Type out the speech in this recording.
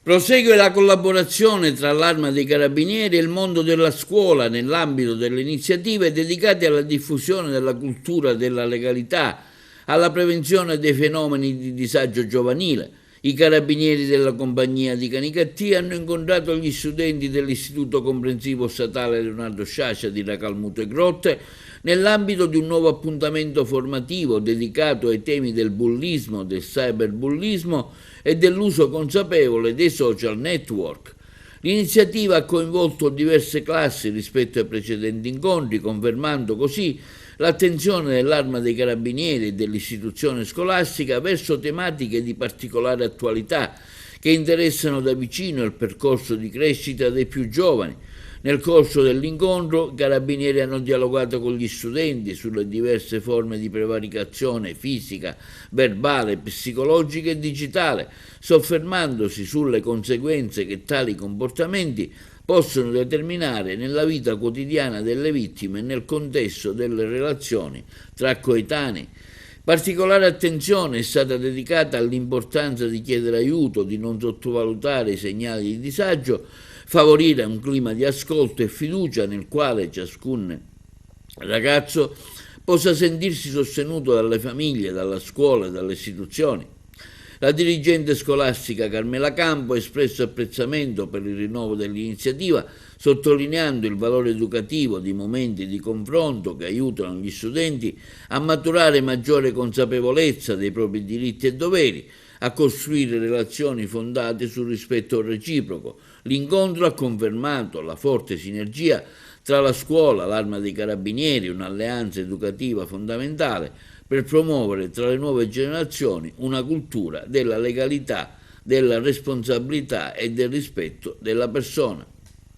Prosegue la collaborazione tra l'Arma dei Carabinieri e il mondo della scuola nell'ambito delle iniziative dedicate alla diffusione della cultura della legalità, alla prevenzione dei fenomeni di disagio giovanile. I carabinieri della compagnia di Canicattì hanno incontrato gli studenti dell'Istituto Comprensivo Statale Leonardo Sciascia di Racalmuto e Grotte nell'ambito di un nuovo appuntamento formativo dedicato ai temi del bullismo, del cyberbullismo e dell'uso consapevole dei social network. L'iniziativa ha coinvolto diverse classi rispetto ai precedenti incontri, confermando così l'attenzione dell'Arma dei Carabinieri e dell'istituzione scolastica verso tematiche di particolare attualità che interessano da vicino il percorso di crescita dei più giovani. Nel corso dell'incontro i carabinieri hanno dialogato con gli studenti sulle diverse forme di prevaricazione fisica, verbale, psicologica e digitale, soffermandosi sulle conseguenze che tali comportamenti possono determinare nella vita quotidiana delle vittime e nel contesto delle relazioni tra coetanei. Particolare attenzione è stata dedicata all'importanza di chiedere aiuto, di non sottovalutare i segnali di disagio, favorire un clima di ascolto e fiducia nel quale ciascun ragazzo possa sentirsi sostenuto dalle famiglie, dalla scuola e dalle istituzioni. La dirigente scolastica Carmela Campo ha espresso apprezzamento per il rinnovo dell'iniziativa, sottolineando il valore educativo di momenti di confronto che aiutano gli studenti a maturare maggiore consapevolezza dei propri diritti e doveri, a costruire relazioni fondate sul rispetto reciproco. L'incontro ha confermato la forte sinergia tra la scuola, l'Arma dei Carabinieri, un'alleanza educativa fondamentale per promuovere tra le nuove generazioni una cultura della legalità, della responsabilità e del rispetto della persona.